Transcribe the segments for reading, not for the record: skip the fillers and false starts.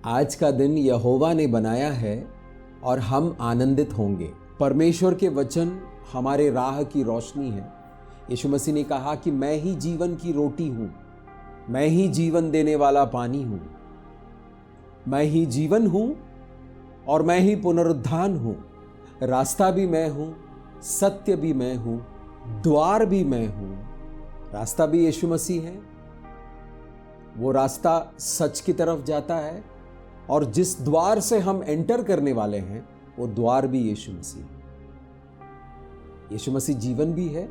आज का दिन यहोवा ने बनाया है और हम आनंदित होंगे। परमेश्वर के वचन हमारे राह की रोशनी है। यीशु मसीह ने कहा कि मैं ही जीवन की रोटी हूं, मैं ही जीवन देने वाला पानी हूं, मैं ही जीवन हूं और मैं ही पुनरुत्थान हूं। रास्ता भी मैं हूं, सत्य भी मैं हूं, द्वार भी मैं हूं। रास्ता भी यीशु मसीह है, वो रास्ता सच की तरफ जाता है और जिस द्वार से हम एंटर करने वाले हैं वो द्वार भी यीशु मसीह है। यीशु मसीह जीवन भी है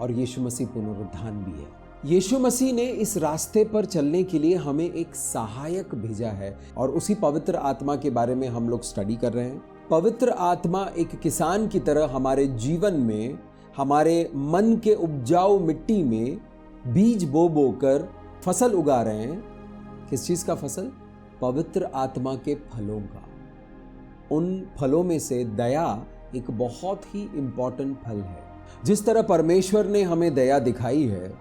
और यीशु मसीह पुनरुत्थान भी है। यीशु मसीह ने इस रास्ते पर चलने के लिए हमें एक सहायक भेजा है और उसी पवित्र आत्मा के बारे में हम लोग स्टडी कर रहे हैं। पवित्र आत्मा एक किसान की तरह हमारे जीवन में, हमारे मन के उपजाऊ मिट्टी में बीज बो कर फसल उगा रहे हैं। किस चीज का फसल? पवित्र आत्मा के फलों का। उन फलों में से दया एक बहुत ही इंपॉर्टेंट फल है। जिस तरह परमेश्वर ने हमें दया दिखाई है,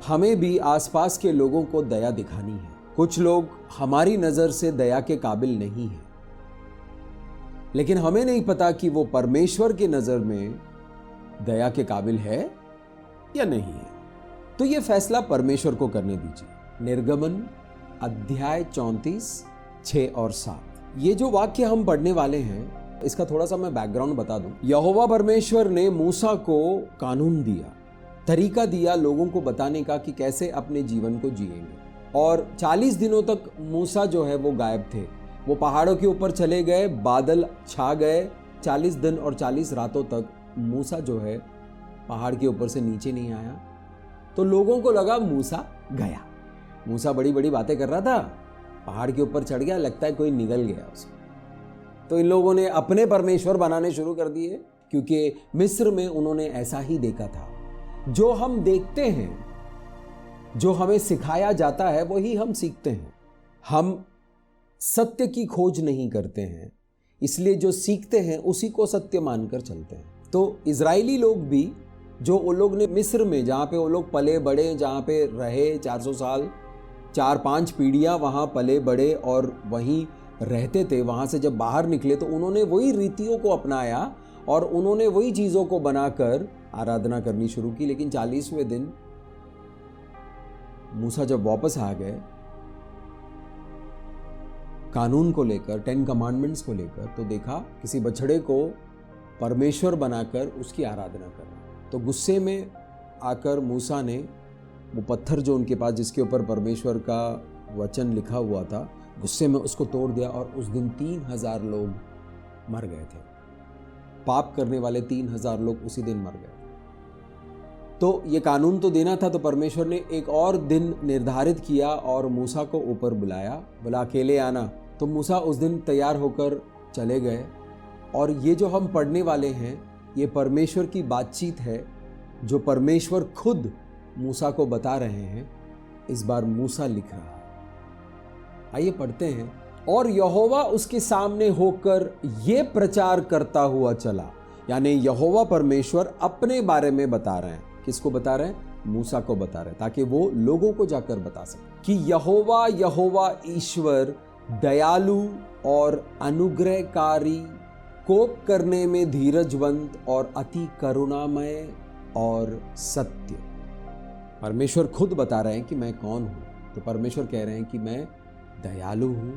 हमें भी आसपास के लोगों को दया दिखानी है। कुछ लोग हमारी नजर से दया के काबिल नहीं है, लेकिन हमें नहीं पता कि वो परमेश्वर की नजर में दया के काबिल है या नहीं है। तो ये फैसला परमेश्वर को करने दीजिए। निर्गमन अध्याय 34, 6 और 7। ये जो वाक्य हम पढ़ने वाले हैं, इसका थोड़ा सा मैं बैकग्राउंड बता दूं। यहोवा परमेश्वर ने मूसा को कानून दिया, तरीका दिया लोगों को बताने का कि कैसे अपने जीवन को जिएंगे। और 40 दिनों तक मूसा जो है वो गायब थे। वो पहाड़ों के ऊपर चले गए, बादल छा गए। 40 दिन और 40 रातों तक मूसा जो है पहाड़ के ऊपर से नीचे नहीं आया। तो लोगों को लगा मूसा गया। मूसा बड़ी बड़ी बातें कर रहा था, पहाड़ के ऊपर चढ़ गया, लगता है कोई निगल गया उसको। तो इन लोगों ने अपने परमेश्वर बनाने शुरू कर दिए, क्योंकि मिस्र में उन्होंने ऐसा ही देखा था। जो हम देखते हैं, जो हमें सिखाया जाता है, वही हम सीखते हैं। हम सत्य की खोज नहीं करते हैं, इसलिए जो सीखते हैं उसी को सत्य मानकर चलते हैं। तो इजरायली लोग भी, जो वो लोग ने मिस्र में, जहाँ पे वो लोग पले बड़े, जहाँ पे रहे 400 साल, 4-5 पीढ़ियाँ वहाँ पले बड़े और वहीं रहते थे, वहाँ से जब बाहर निकले तो उन्होंने वही रीतियों को अपनाया और उन्होंने वही चीज़ों को बनाकर आराधना करनी शुरू की। लेकिन 40वें दिन मूसा जब वापस आ गए कानून को लेकर, 10 कमांडमेंट्स को लेकर, तो देखा किसी बछड़े को परमेश्वर बनाकर उसकी आराधना कर रहा। तो गुस्से में आकर मूसा ने वो पत्थर जो उनके पास, जिसके ऊपर परमेश्वर का वचन लिखा हुआ था, गुस्से में उसको तोड़ दिया और उस दिन 3000 लोग मर गए थे। पाप करने वाले 3000 लोग उसी दिन मर गए। तो ये कानून तो देना था, तो परमेश्वर ने एक और दिन निर्धारित किया और मूसा को ऊपर बुलाया, बोला अकेले आना। तो मूसा उस दिन तैयार होकर चले गए। और ये जो हम पढ़ने वाले हैं, ये परमेश्वर की बातचीत है, जो परमेश्वर खुद मूसा को बता रहे हैं। इस बार मूसा लिख रहा है। आइए पढ़ते हैं। और यहोवा उसके सामने होकर ये प्रचार करता हुआ चला, यानी यहोवा परमेश्वर अपने बारे में बता रहे हैं। किसको बता रहे हैं? मूसा को बता रहे हैं, ताकि वो लोगों को जाकर बता सके कि यहोवा यहोवा ईश्वर दयालु और अनुग्रहकारी, कोप करने में धीरजवंत और अति करुणामय और सत्य। परमेश्वर खुद बता रहे हैं कि मैं कौन हूं। तो परमेश्वर कह रहे हैं कि मैं दयालु हूं,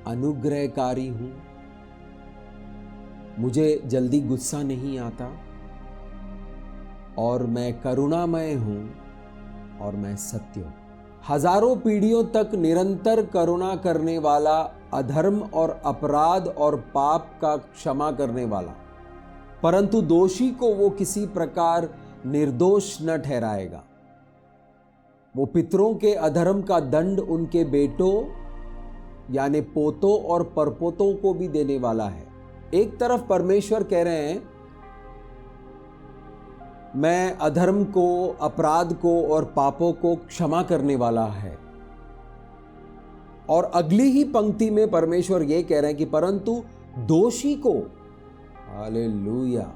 अनुग्रहकारी हूं, मुझे जल्दी गुस्सा नहीं आता, और मैं करुणामय हूं, और मैं सत्य हूं। हजारों पीढ़ियों तक निरंतर करुणा करने वाला, अधर्म और अपराध और पाप का क्षमा करने वाला, परंतु दोषी को वो किसी प्रकार निर्दोष न ठहराएगा। वो पितरों के अधर्म का दंड उनके बेटों यानी पोतों और परपोतों को भी देने वाला है। एक तरफ परमेश्वर कह रहे हैं मैं अधर्म को, अपराध को और पापों को क्षमा करने वाला है, और अगली ही पंक्ति में परमेश्वर यह कह रहे हैं कि परंतु दोषी को, हालेलुया,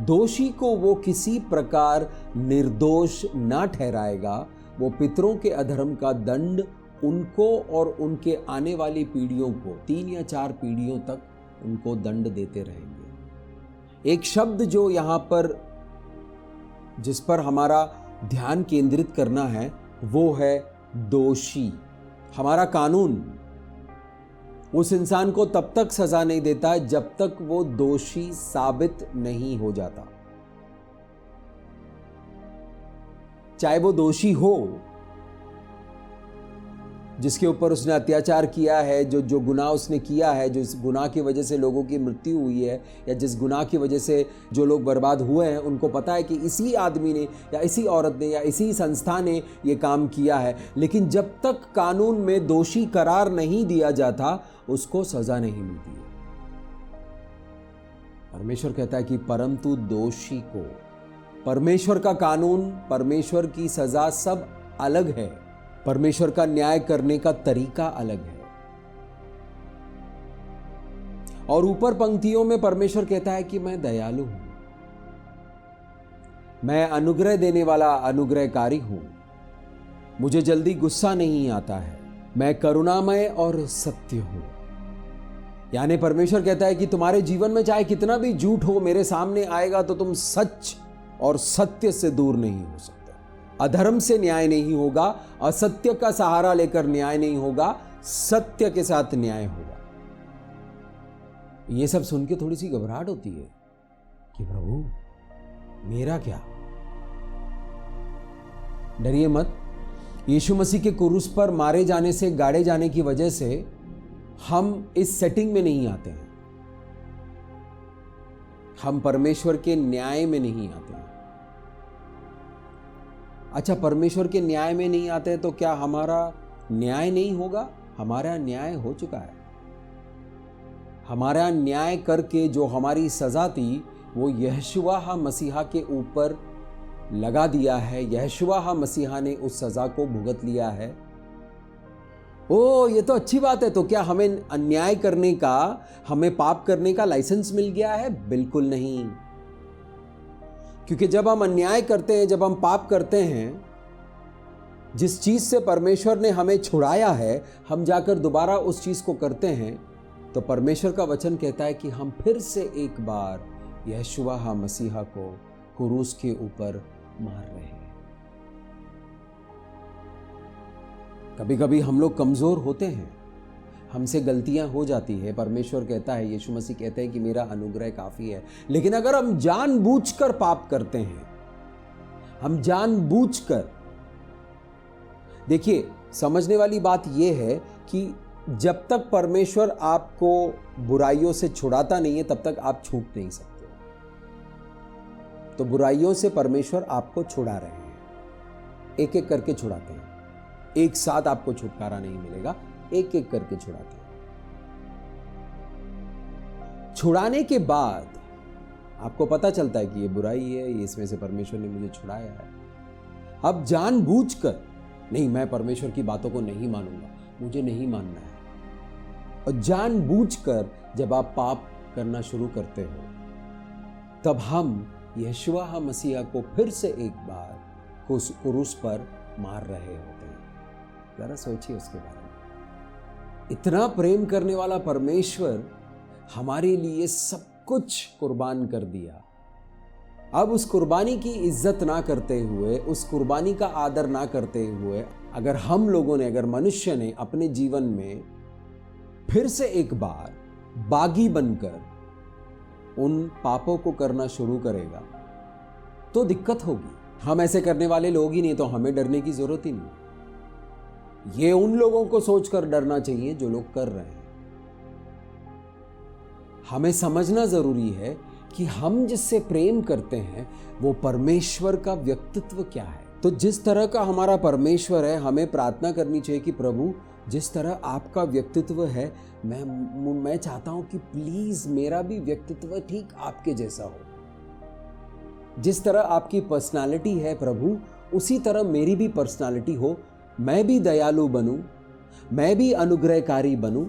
दोषी को वो किसी प्रकार निर्दोष ना ठहराएगा। वो पितरों के अधर्म का दंड उनको और उनके आने वाली पीढ़ियों को 3 या 4 पीढ़ियों तक उनको दंड देते रहेंगे। एक शब्द जो यहाँ पर जिस पर हमारा ध्यान केंद्रित करना है वो है दोषी। हमारा कानून उस इंसान को तब तक सजा नहीं देता जब तक वो दोषी साबित नहीं हो जाता। चाहे वो दोषी हो, जिसके ऊपर उसने अत्याचार किया है, जो गुनाह उसने किया है, जिस गुनाह की वजह से लोगों की मृत्यु हुई है, या जिस गुनाह की वजह से जो लोग बर्बाद हुए हैं, उनको पता है कि इसी आदमी ने या इसी औरत ने या इसी संस्था ने ये काम किया है। लेकिन जब तक कानून में दोषी करार नहीं दिया जाता, उसको सजा नहीं मिलती है। परमेश्वर कहता है कि परंतु दोषी को, परमेश्वर का कानून, परमेश्वर की सजा सब अलग है। परमेश्वर का न्याय करने का तरीका अलग है। और ऊपर पंक्तियों में परमेश्वर कहता है कि मैं दयालु हूं, मैं अनुग्रह देने वाला अनुग्रहकारी हूं, मुझे जल्दी गुस्सा नहीं आता है, मैं करुणामय और सत्य हूं। यानी परमेश्वर कहता है कि तुम्हारे जीवन में चाहे कितना भी झूठ हो मेरे सामने आएगा तो तुम सच और सत्य से दूर नहीं हो सकते। अधर्म से न्याय नहीं होगा, असत्य का सहारा लेकर न्याय नहीं होगा, सत्य के साथ न्याय होगा। ये सब सुन के थोड़ी सी घबराहट होती है कि प्रभु मेरा क्या। डरिए मत। यीशु मसीह के क्रूस पर मारे जाने से, गाड़े जाने की वजह से हम इस सेटिंग में नहीं आते हैं, हम परमेश्वर के न्याय में नहीं आते हैं। अच्छा, परमेश्वर के न्याय में नहीं आते तो क्या हमारा न्याय नहीं होगा? हमारा न्याय हो चुका है। हमारा न्याय करके जो हमारी सजा थी वो यहोशुआ मसीहा के ऊपर लगा दिया है। यहोशुआ मसीहा ने उस सजा को भुगत लिया है। ओ, ये तो अच्छी बात है। तो क्या हमें अन्याय करने का, हमें पाप करने का लाइसेंस मिल गया है? बिल्कुल नहीं। क्योंकि जब हम अन्याय करते हैं, जब हम पाप करते हैं, जिस चीज से परमेश्वर ने हमें छुड़ाया है, हम जाकर दोबारा उस चीज को करते हैं, तो परमेश्वर का वचन कहता है कि हम फिर से एक बार यहोशुआ मसीहा को क्रूस के ऊपर मार रहे हैं। कभी कभी हम लोग कमजोर होते हैं, हमसे गलतियां हो जाती है। परमेश्वर कहता है, यीशु मसीह कहते हैं कि मेरा अनुग्रह काफी है। लेकिन अगर हम जानबूझकर पाप करते हैं, हम जानबूझकर, देखिए समझने वाली बात यह है कि जब तक परमेश्वर आपको बुराइयों से छुड़ाता नहीं है तब तक आप छूट नहीं सकते। तो बुराइयों से परमेश्वर आपको छुड़ा रहे हैं, एक एक करके छुड़ाते हैं। एक साथ आपको छुटकारा नहीं मिलेगा, एक एक करके छुड़ाते हैं। छुड़ाने के बाद आपको पता चलता है कि ये बुराई है, ये इसमें से परमेश्वर ने मुझे छुड़ाया है। अब जानबूझकर नहीं, मैं परमेश्वर की बातों को नहीं मानूंगा, मुझे नहीं मानना है। और जानबूझकर जब आप पाप करना शुरू करते हो, तब हम यहोशुआ मसीहा को फिर से एक बार क्रूस पर मार रहे होते हैं। जरा सोचिए उसके बारे में। इतना प्रेम करने वाला परमेश्वर हमारे लिए सब कुछ कुर्बान कर दिया। अब उस कुर्बानी की इज्जत ना करते हुए, उस कुर्बानी का आदर ना करते हुए, अगर हम लोगों ने, अगर मनुष्य ने अपने जीवन में फिर से एक बार बागी बनकर उन पापों को करना शुरू करेगा तो दिक्कत होगी। हम ऐसे करने वाले लोग ही नहीं, तो हमें डरने की जरूरत ही नहीं। ये उन लोगों को सोचकर डरना चाहिए जो लोग कर रहे हैं। हमें समझना जरूरी है कि हम जिससे प्रेम करते हैं वो परमेश्वर का व्यक्तित्व क्या है। तो जिस तरह का हमारा परमेश्वर है, हमें प्रार्थना करनी चाहिए कि प्रभु जिस तरह आपका व्यक्तित्व है, मैं चाहता हूं कि प्लीज मेरा भी व्यक्तित्व ठीक आपके जैसा हो। जिस तरह आपकी पर्सनालिटी है प्रभु, उसी तरह मेरी भी पर्सनालिटी हो। मैं भी दयालु बनूं, मैं भी अनुग्रहकारी बनूं,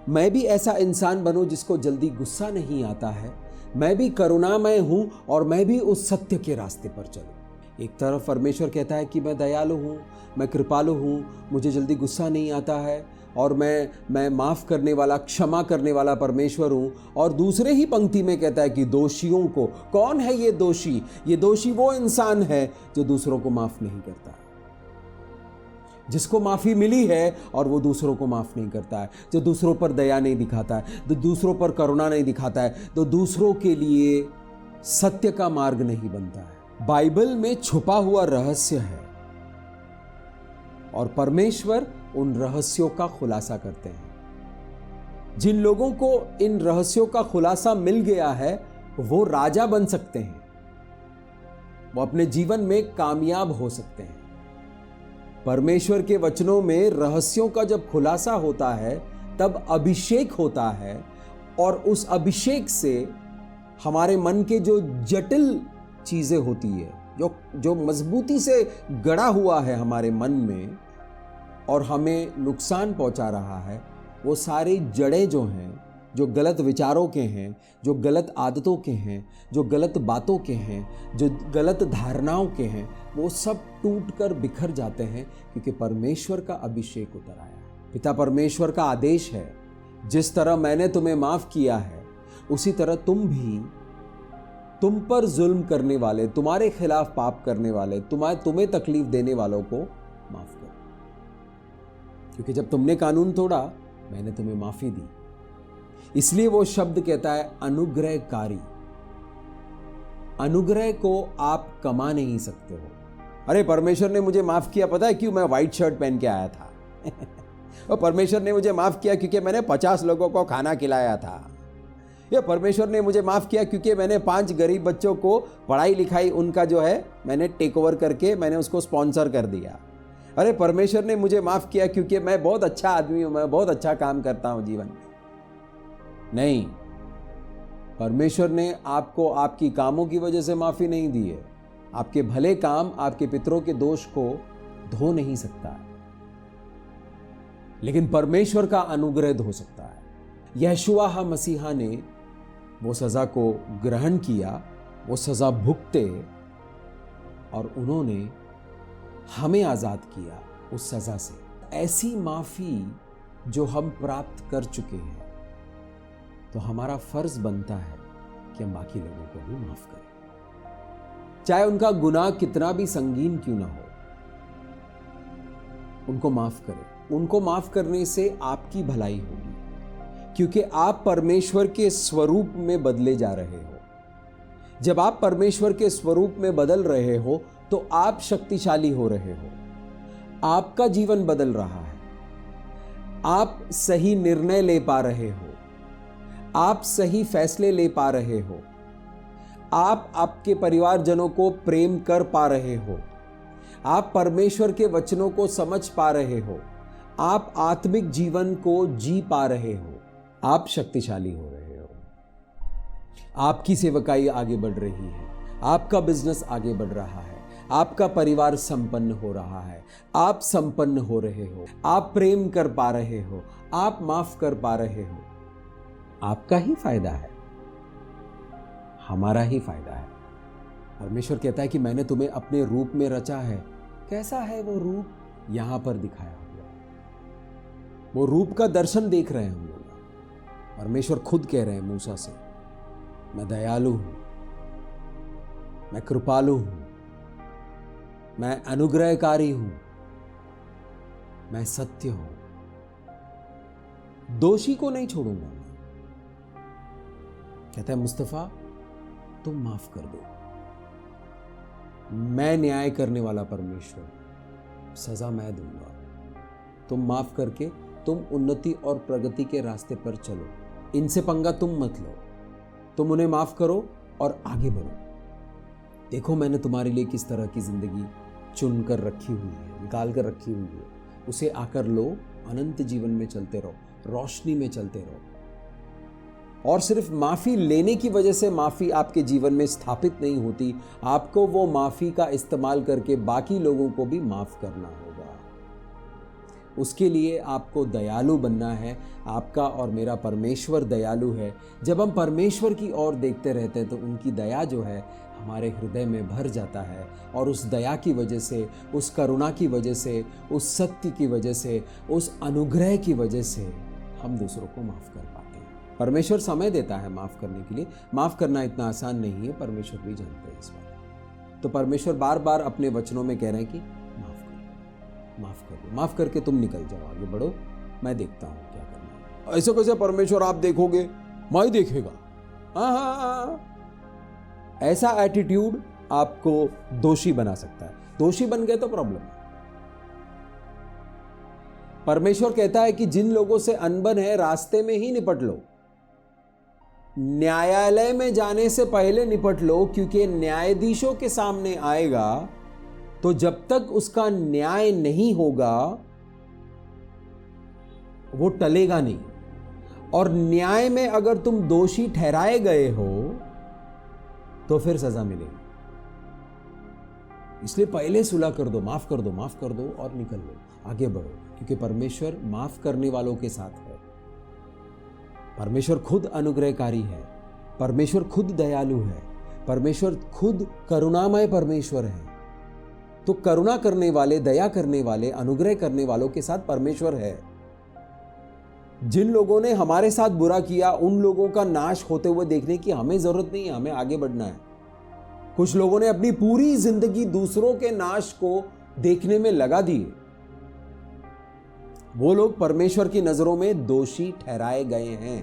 मैं भी ऐसा इंसान बनूं जिसको जल्दी गुस्सा नहीं आता है, मैं भी करुणामय हूं और मैं भी उस सत्य के रास्ते पर चलूं। एक तरफ परमेश्वर कहता है कि मैं दयालु हूँ, मैं कृपालु हूँ, मुझे जल्दी गुस्सा नहीं आता है और मैं माफ़ करने वाला, क्षमा करने वाला परमेश्वर हूँ। और दूसरे ही पंक्ति में कहता है कि दोषियों को, कौन है ये दोषी? ये दोषी वो इंसान है जो दूसरों को माफ़ नहीं करता, जिसको माफ़ी मिली है और वो दूसरों को माफ़ नहीं करता है, जो दूसरों पर दया नहीं दिखाता है, जो दूसरों पर करुणा नहीं दिखाता है, तो दूसरों के लिए सत्य का मार्ग नहीं बनता है। बाइबल में छुपा हुआ रहस्य है और परमेश्वर उन रहस्यों का खुलासा करते हैं। जिन लोगों को इन रहस्यों का खुलासा मिल गया है वो राजा बन सकते हैं, वो अपने जीवन में कामयाब हो सकते हैं। परमेश्वर के वचनों में रहस्यों का जब खुलासा होता है तब अभिषेक होता है और उस अभिषेक से हमारे मन के जो जटिल चीजें होती है, जो मजबूती से गड़ा हुआ है हमारे मन में और हमें नुकसान पहुंचा रहा है, वो सारी जड़ें जो हैं, जो गलत विचारों के हैं, जो गलत आदतों के हैं, जो गलत बातों के हैं, जो गलत धारणाओं के हैं, वो सब टूटकर बिखर जाते हैं क्योंकि परमेश्वर का अभिषेक उतर आया है। पिता परमेश्वर का आदेश है, जिस तरह मैंने तुम्हें माफ किया है उसी तरह तुम भी तुम पर जुल्म करने वाले, तुम्हारे खिलाफ पाप करने वाले, तुम्हें तकलीफ देने वालों को माफ करो, क्योंकि जब तुमने कानून तोड़ा मैंने तुम्हें माफी दी। इसलिए वो शब्द कहता है अनुग्रहकारी। अनुग्रह को आप कमा नहीं सकते हो। अरे परमेश्वर ने मुझे माफ किया, पता है क्यों? मैं व्हाइट शर्ट पहन के आया था और परमेश्वर ने मुझे माफ किया क्योंकि मैंने 50 लोगों को खाना खिलाया था। या परमेश्वर ने मुझे माफ किया क्योंकि मैंने 5 गरीब बच्चों को पढ़ाई लिखाई उनका जो है मैंने टेक ओवर करके मैंने उसको स्पॉन्सर कर दिया। अरे परमेश्वर ने मुझे माफ किया क्योंकि मैं बहुत अच्छा आदमी हूं, मैं बहुत अच्छा काम करता हूं जीवन में। नहीं, परमेश्वर ने आपको आपकी कामों की वजह से माफी नहीं दी है। आपके भले काम आपके पितरों के दोष को धो नहीं सकता, लेकिन परमेश्वर का अनुग्रह धो सकता है। यहोशुआ मसीहा ने वो सजा को ग्रहण किया, वो सजा भुगते और उन्होंने हमें आजाद किया उस सजा से। ऐसी माफी जो हम प्राप्त कर चुके हैं, तो हमारा फर्ज बनता है कि हम बाकी लोगों को भी माफ करें, चाहे उनका गुनाह कितना भी संगीन क्यों ना हो। उनको माफ करें। उनको माफ करने से आपकी भलाई होगी, क्योंकि आप परमेश्वर के स्वरूप में बदले जा रहे हो। जब आप परमेश्वर के स्वरूप में बदल रहे हो तो आप शक्तिशाली हो रहे हो, आपका जीवन बदल रहा है, आप सही निर्णय ले पा रहे हो, आप सही फैसले ले पा रहे हो, आप आपके परिवारजनों को प्रेम कर पा रहे हो, आप परमेश्वर के वचनों को समझ पा रहे हो, आप आत्मिक जीवन को जी पा रहे हो, आप शक्तिशाली हो रहे हो। आपकी सेवकाई आगे बढ़ रही है, आपका बिजनेस आगे बढ़ रहा है, आपका परिवार संपन्न हो रहा है, आप संपन्न हो रहे हो, आप प्रेम कर पा रहे हो, आप माफ कर पा रहे हो। आपका ही फायदा है, हमारा ही फायदा है। परमेश्वर कहता है कि मैंने तुम्हें अपने रूप में रचा है। कैसा है वो रूप? यहां पर दिखाया हुआ, वो रूप का दर्शन देख रहे हैं हम लोग। परमेश्वर खुद कह रहे हैं मूसा से, मैं दयालु हूं, मैं कृपालु हूं, मैं अनुग्रहकारी हूं, मैं सत्य हूं, दोषी को नहीं छोड़ूंगा। कहता है मुस्तफा तुम माफ कर दो, मैं न्याय करने वाला परमेश्वर, सजा मैं दूंगा। तुम माफ करके तुम उन्नति और प्रगति के रास्ते पर चलो, इनसे पंगा तुम मत लो, तुम उन्हें माफ करो और आगे बढ़ो। देखो मैंने तुम्हारे लिए किस तरह की जिंदगी चुन कर रखी हुई है, निकाल कर रखी हुई है, उसे आकर लो, अनंत जीवन में चलते रहो, रोशनी में चलते रहो। और सिर्फ माफी लेने की वजह से माफी आपके जीवन में स्थापित नहीं होती, आपको वो माफी का इस्तेमाल करके बाकी लोगों को भी माफ करना होगा। उसके लिए आपको दयालु बनना है। आपका और मेरा परमेश्वर दयालु है। जब हम परमेश्वर की ओर देखते रहते हैं तो उनकी दया जो है हमारे हृदय में भर जाता है, और उस दया की वजह से, उस करुणा की वजह से, उस सत्य की वजह से, उस अनुग्रह की वजह से हम दूसरों को माफ़ कर पाते हैं। परमेश्वर समय देता है माफ़ करने के लिए। माफ़ करना इतना आसान नहीं है, परमेश्वर भी जानते हैं इस बात। तो परमेश्वर बार बार अपने वचनों में कह रहे हैं कि माफ़ करो, माफ़ करो, माफ़ करके तुम निकल जाओ, आगे बढ़ो, मैं देखता हूँ क्या करना है। ऐसे कैसे परमेश्वर आप देखोगे, मैं ही देखेगा? हाँ, ऐसा एटीट्यूड आपको दोषी बना सकता है। दोषी बन गए तो प्रॉब्लम है। परमेश्वर कहता है कि जिन लोगों से अनबन है रास्ते में ही निपट लो, न्यायालय में जाने से पहले निपट लो, क्योंकि न्यायाधीशों के सामने आएगा तो जब तक उसका न्याय नहीं होगा वो टलेगा नहीं। और न्याय में अगर तुम दोषी ठहराए गए हो तो फिर सजा मिलेगी। इसलिए पहले सुलह कर दो, माफ कर दो, माफ कर दो और निकल लो, आगे बढ़ो, क्योंकि परमेश्वर माफ करने वालों के साथ है। परमेश्वर खुद अनुग्रहकारी है, परमेश्वर खुद दयालु है, परमेश्वर खुद करुणामय परमेश्वर है। तो करुणा करने वाले, दया करने वाले, अनुग्रह करने वालों के साथ परमेश्वर है। जिन लोगों ने हमारे साथ बुरा किया उन लोगों का नाश होते हुए देखने की हमें जरूरत नहीं है, हमें आगे बढ़ना है। कुछ लोगों ने अपनी पूरी जिंदगी दूसरों के नाश को देखने में लगा दी। वो लोग परमेश्वर की नजरों में दोषी ठहराए गए हैं।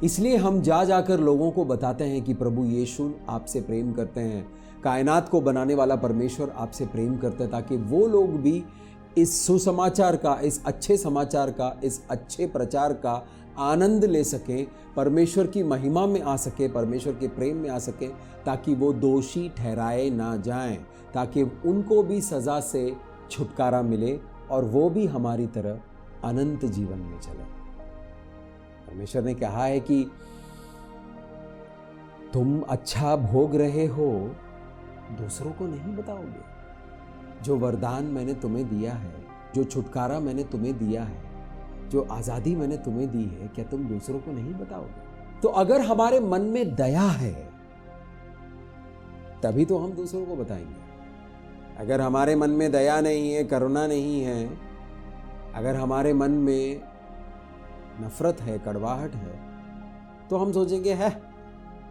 इसलिए हम जा जाकर लोगों को बताते हैं कि प्रभु यीशु आपसे प्रेम करते हैं, कायनात को बनाने वाला परमेश्वर आपसे प्रेम करते हैं, ताकि वो लोग भी इस सुसमाचार का, इस अच्छे समाचार का, इस अच्छे प्रचार का आनंद ले सकें, परमेश्वर की महिमा में आ सके, परमेश्वर के प्रेम में आ सके, ताकि वो दोषी ठहराए ना जाएं, ताकि उनको भी सजा से छुटकारा मिले और वो भी हमारी तरह अनंत जीवन में चले। परमेश्वर ने कहा है कि तुम अच्छा भोग रहे हो, दूसरों को नहीं बताओगे। जो वरदान मैंने तुम्हें दिया है, जो छुटकारा मैंने तुम्हें दिया है, जो आजादी मैंने तुम्हें दी है, क्या तुम दूसरों को नहीं बताओगे? तो अगर हमारे मन में दया है तभी तो हम दूसरों को बताएंगे। अगर हमारे मन में दया नहीं है, करुणा नहीं है, अगर हमारे मन में नफरत है, कड़वाहट है, तो हम सोचेंगे है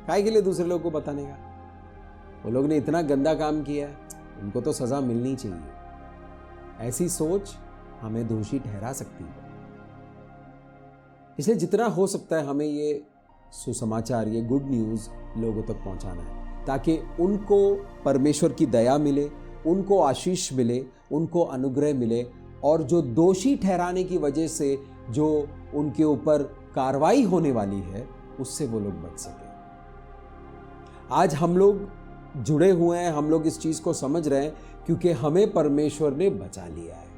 काहे के लिए दूसरे लोगों को बताने का, वो लोग ने इतना गंदा काम किया है, उनको तो सजा मिलनी चाहिए। ऐसी सोच हमें दोषी ठहरा सकती है। इसलिए जितना हो सकता है हमें ये सुसमाचार, ये गुड न्यूज़ लोगों तक पहुंचाना है, ताकि उनको परमेश्वर की दया मिले, उनको आशीष मिले, उनको अनुग्रह मिले, और जो दोषी ठहराने की वजह से जो उनके ऊपर कार्रवाई होने वाली है उससे वो लोग बच सके। आज हम लोग जुड़े हुए हैं, हम लोग इस चीज को समझ रहे हैं क्योंकि हमें परमेश्वर ने बचा लिया है।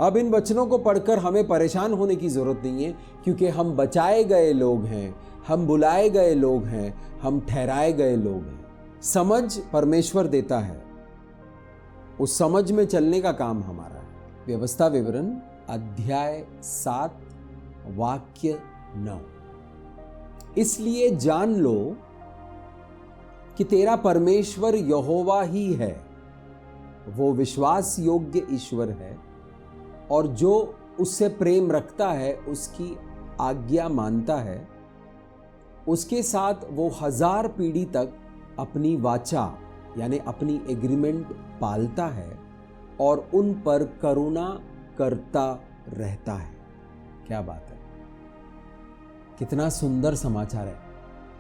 अब इन वचनों को पढ़कर हमें परेशान होने की जरूरत नहीं है, क्योंकि हम बचाए गए लोग हैं, हम बुलाए गए लोग हैं, हम ठहराए गए लोग हैं। समझ परमेश्वर देता है, उस समझ में चलने का काम हमारा है। व्यवस्था विवरण अध्याय 7 वाक्य 9। इसलिए जान लो कि तेरा परमेश्वर यहोवा ही है, वो विश्वास योग्य ईश्वर है, और जो उससे प्रेम रखता है उसकी आज्ञा मानता है, उसके साथ वो 1000 पीढ़ी तक अपनी वाचा यानी अपनी एग्रीमेंट पालता है और उन पर करुणा करता रहता है। क्या बात है, कितना सुंदर समाचार है।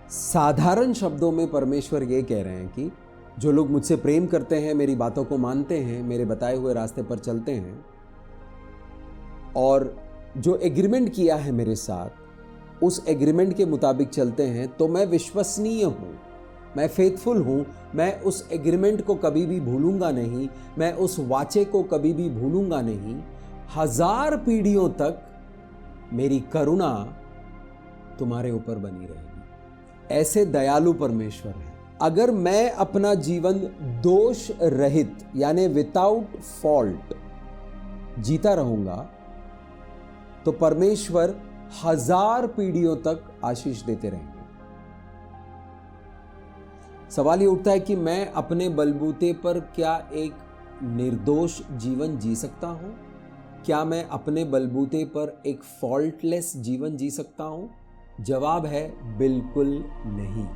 साधारण शब्दों में परमेश्वर ये कह रहे हैं कि जो लोग मुझसे प्रेम करते हैं, मेरी बातों को मानते हैं, मेरे बताए हुए रास्ते पर चलते हैं और जो एग्रीमेंट किया है मेरे साथ उस एग्रीमेंट के मुताबिक चलते हैं, तो मैं विश्वसनीय हूँ, मैं फेथफुल हूँ, मैं उस एग्रीमेंट को कभी भी भूलूंगा नहीं, मैं उस वाचे को कभी भी भूलूंगा नहीं। 1000 पीढ़ियों तक मेरी करुणा तुम्हारे ऊपर बनी रहेगी। ऐसे दयालु परमेश्वर है। अगर मैं अपना जीवन दोष रहित यानी विदाउट फॉल्ट जीता रहूंगा तो परमेश्वर 1000 पीढ़ियों तक आशीष देते रहेंगे। सवाल ये उठता है कि मैं अपने बलबूते पर क्या एक निर्दोष जीवन जी सकता हूं? क्या मैं अपने बलबूते पर एक फॉल्टलेस जीवन जी सकता हूं? जवाब है बिल्कुल नहीं।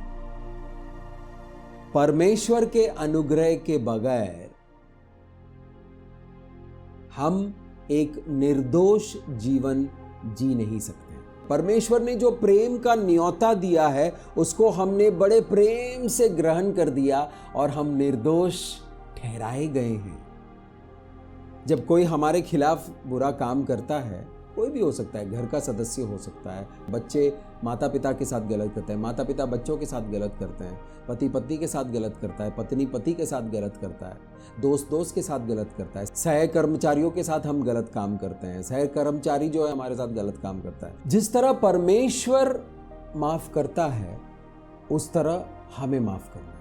परमेश्वर के अनुग्रह के बगैर हम एक निर्दोष जीवन जी नहीं सकते। परमेश्वर ने जो प्रेम का न्योता दिया है उसको हमने बड़े प्रेम से ग्रहण कर दिया और हम निर्दोष ठहराए गए हैं। जब कोई हमारे खिलाफ बुरा काम करता है, कोई भी हो सकता है, घर का सदस्य हो सकता है, बच्चे माता पिता के साथ गलत करते हैं, माता पिता बच्चों के साथ गलत करते हैं, पति पत्नी के साथ गलत करता है, पत्नी पति के साथ गलत करता है, दोस्त दोस्त के साथ गलत करता है, सह कर्मचारियों के साथ हम गलत काम करते हैं, सह कर्मचारी जो है हमारे साथ गलत काम करता है। जिस तरह परमेश्वर माफ करता है उस तरह हमें माफ करना है।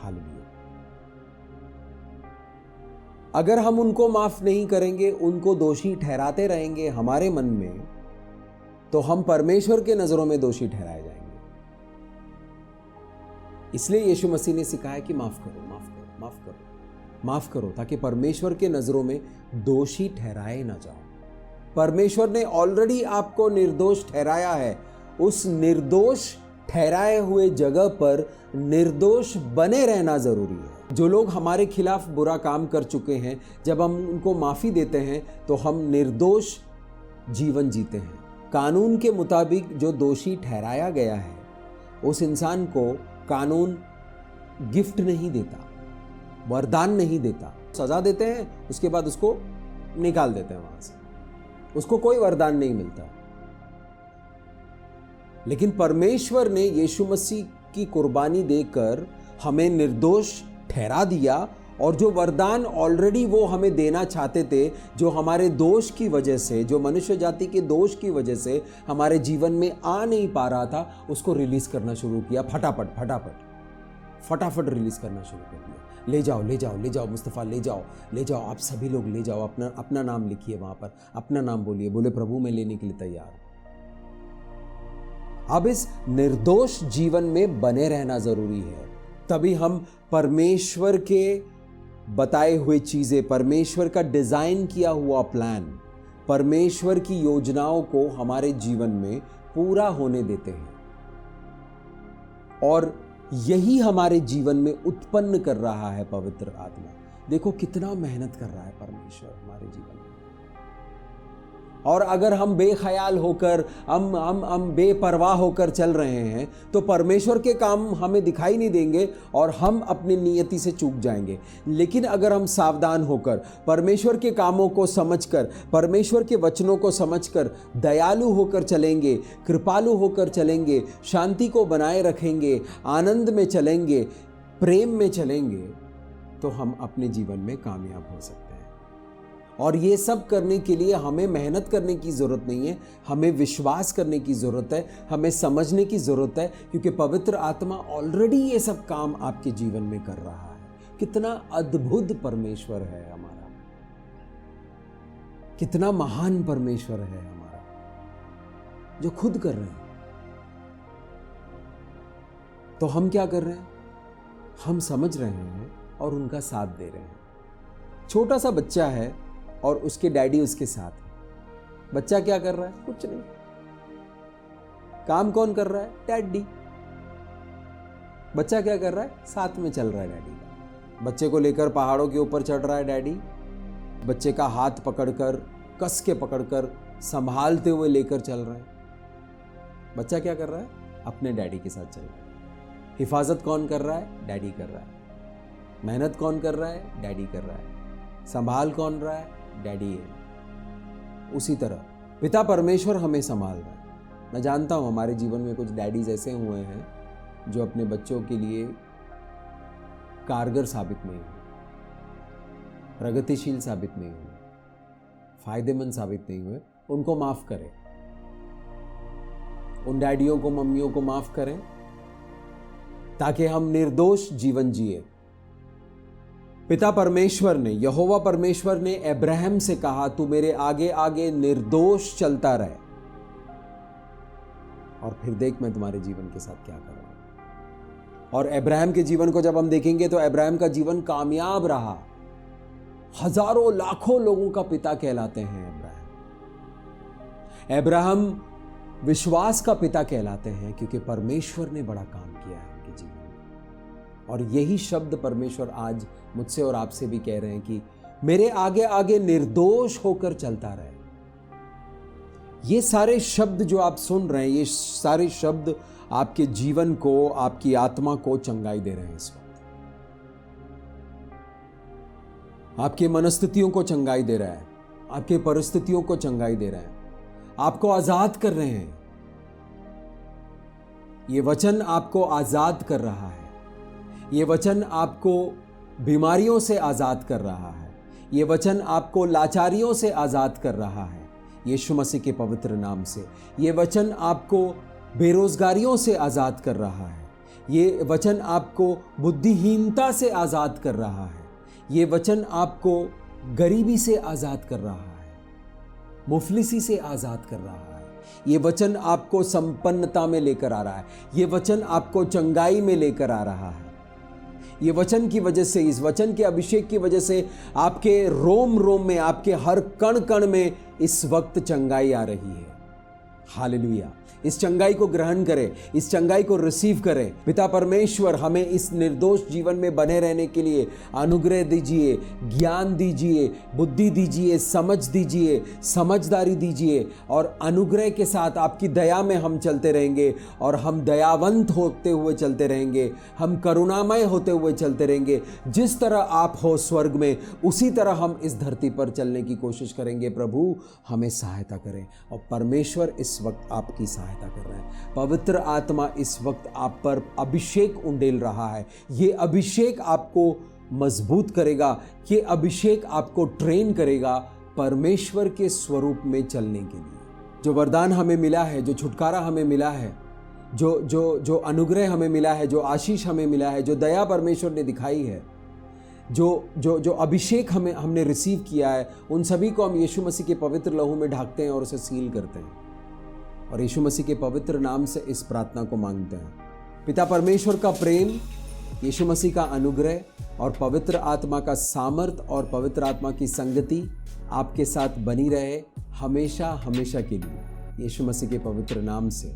हालेलुया। अगर हम उनको माफ नहीं करेंगे, उनको दोषी ठहराते रहेंगे हमारे मन में, तो हम परमेश्वर के नजरों में दोषी ठहराए जाएंगे। इसलिए यीशु मसीह ने सिखाया कि माफ करो, माफ करो, माफ करो, माफ करो, ताकि परमेश्वर के नजरों में दोषी ठहराए ना जाओ। परमेश्वर ने ऑलरेडी आपको निर्दोष ठहराया है। उस निर्दोष ठहराए हुए जगह पर निर्दोष बने रहना जरूरी है। जो लोग हमारे खिलाफ बुरा काम कर चुके हैं, जब हम उनको माफी देते हैं तो हम निर्दोष जीवन जीते हैं। कानून के मुताबिक जो दोषी ठहराया गया है उस इंसान को कानून गिफ्ट नहीं देता, वरदान नहीं देता। सजा देते हैं, उसके बाद उसको निकाल देते हैं वहां से, उसको कोई वरदान नहीं मिलता। लेकिन परमेश्वर ने यीशु मसीह की कुर्बानी देकर हमें निर्दोष ठहरा दिया, और जो वरदान ऑलरेडी वो हमें देना चाहते थे, जो हमारे दोष की वजह से, जो मनुष्य जाति के दोष की वजह से हमारे जीवन में आ नहीं पा रहा था, उसको रिलीज करना शुरू किया। फटाफट फटाफट फटाफट रिलीज करना शुरू कर दिया। ले जाओ, ले जाओ, ले जाओ मुस्तफ़ा, ले जाओ, ले जाओ, आप सभी लोग ले जाओ, अपना अपना नाम लिखिए वहां पर, अपना नाम बोलिए, बोले प्रभु मैं लेने के लिए तैयार हूं। अब इस निर्दोष जीवन में बने रहना जरूरी है, तभी हम परमेश्वर के बताए हुए चीजें, परमेश्वर का डिजाइन किया हुआ प्लान, परमेश्वर की योजनाओं को हमारे जीवन में पूरा होने देते हैं। और यही हमारे जीवन में उत्पन्न कर रहा है पवित्र आत्मा। देखो कितना मेहनत कर रहा है परमेश्वर हमारे जीवन में। और अगर हम बेख्याल होकर, हम बेपरवाह होकर चल रहे हैं, तो परमेश्वर के काम हमें दिखाई नहीं देंगे और हम अपनी नियति से चूक जाएंगे। लेकिन अगर हम सावधान होकर, परमेश्वर के कामों को समझकर, परमेश्वर के वचनों को समझकर दयालु होकर चलेंगे, कृपालु होकर चलेंगे, शांति को बनाए रखेंगे, आनंद में चलेंगे, प्रेम में चलेंगे, तो हम अपने जीवन में कामयाब हो सकते हैं। और ये सब करने के लिए हमें मेहनत करने की ज़रूरत नहीं है, हमें विश्वास करने की ज़रूरत है, हमें समझने की ज़रूरत है, क्योंकि पवित्र आत्मा ऑलरेडी ये सब काम आपके जीवन में कर रहा है। कितना अद्भुत परमेश्वर है हमारा, कितना महान परमेश्वर है हमारा, जो खुद कर रहे हैं। तो हम क्या कर रहे हैं? हम समझ रहे हैं और उनका साथ दे रहे हैं। छोटा सा बच्चा है और उसके डैडी उसके साथ है। बच्चा क्या कर रहा है? कुछ नहीं। काम कौन कर रहा है? डैडी। बच्चा क्या कर रहा है? साथ में चल रहा है डैडी का। बच्चे को लेकर पहाड़ों के ऊपर चढ़ रहा है डैडी, बच्चे का हाथ पकड़कर, कस के पकड़कर, संभालते हुए लेकर चल रहा है। बच्चा क्या कर रहा है? अपने डैडी के साथ चल रहा है। हिफाजत कौन कर रहा है? डैडी कर रहा है। मेहनत कौन कर रहा है? डैडी कर रहा है। संभाल कौन रहा है? डैडी है। उसी तरह पिता परमेश्वर हमें संभाल रहा है। मैं जानता हूं हमारे जीवन में कुछ डैडीज ऐसे हुए हैं जो अपने बच्चों के लिए कारगर साबित नहीं हुए, प्रगतिशील साबित नहीं हुए, फायदेमंद साबित नहीं हुए। उनको माफ करें, उन डैडियों को, मम्मियों को माफ करें, ताकि हम निर्दोष जीवन जिए। पिता परमेश्वर ने, यहोवा परमेश्वर ने अब्राहम से कहा, तू मेरे आगे आगे निर्दोष चलता रहे और फिर देख मैं तुम्हारे जीवन के साथ क्या करूंगा। और अब्राहम के जीवन को जब हम देखेंगे तो अब्राहम का जीवन कामयाब रहा। हजारों लाखों लोगों का पिता कहलाते हैं अब्राहम। अब्राहम विश्वास का पिता कहलाते हैं क्योंकि परमेश्वर ने बड़ा काम किया है उनके जीवन में। और यही शब्द परमेश्वर आज मुझसे और आपसे भी कह रहे हैं कि मेरे आगे आगे निर्दोष होकर चलता रहे। ये सारे शब्द जो आप सुन रहे हैं, ये सारे शब्द आपके जीवन को, आपकी आत्मा को चंगाई दे रहे हैं। इस वक्त आपके मनस्थितियों को चंगाई दे रहा है, आपके परिस्थितियों को चंगाई दे रहा है, आपको आजाद कर रहे हैं। ये वचन आपको आजाद कर रहा है। ये वचन आपको बीमारियों से आजाद कर रहा है। ये वचन आपको लाचारियों से आजाद कर रहा है यीशु मसीह के पवित्र नाम से। ये वचन आपको बेरोजगारियों से आजाद कर रहा है। ये वचन आपको बुद्धिहीनता से आजाद कर रहा है। ये वचन आपको गरीबी से आजाद कर रहा है, मुफलिसी से आजाद कर रहा है। ये वचन आपको संपन्नता में लेकर आ रहा है। ये वचन आपको चंगाई में लेकर आ रहा है। ये वचन की वजह से, इस वचन के अभिषेक की वजह से आपके रोम रोम में, आपके हर कण कण में इस वक्त चंगाई आ रही है। हालेलुया। इस चंगाई को ग्रहण करें, इस चंगाई को रिसीव करें। पिता परमेश्वर हमें इस निर्दोष जीवन में बने रहने के लिए अनुग्रह दीजिए, ज्ञान दीजिए, बुद्धि दीजिए, समझ दीजिए, समझदारी दीजिए। और अनुग्रह के साथ आपकी दया में हम चलते रहेंगे और हम दयावंत होते हुए चलते रहेंगे, हम करुणामय होते हुए चलते रहेंगे। जिस तरह आप हो स्वर्ग में, उसी तरह हम इस धरती पर चलने की कोशिश करेंगे। प्रभु हमें सहायता करें। और परमेश्वर इस वक्त आपकी सहायता कर रहे हैं। पवित्र आत्मा इस वक्त आप पर अभिषेक उंडेल रहा है। ये अभिषेक आपको मजबूत करेगा, ये अभिषेक आपको ट्रेन करेगा परमेश्वर के स्वरूप में चलने के लिए। जो वरदान हमें मिला है, जो छुटकारा हमें मिला है, जो अनुग्रह हमें मिला है, जो आशीष हमें मिला है, जो दया परमेश्वर ने दिखाई है, जो अभिषेक हमने रिसीव किया है, उन सभी को हम यीशु मसीह के पवित्र लहू में ढाकते हैं और उसे सील करते हैं और यीशु मसीह के पवित्र नाम से इस प्रार्थना को मांगते हैं। पिता परमेश्वर का प्रेम, यीशु मसीह का अनुग्रह और पवित्र आत्मा का सामर्थ और पवित्र आत्मा की संगति आपके साथ बनी रहे हमेशा हमेशा के लिए, यीशु मसीह के पवित्र नाम से।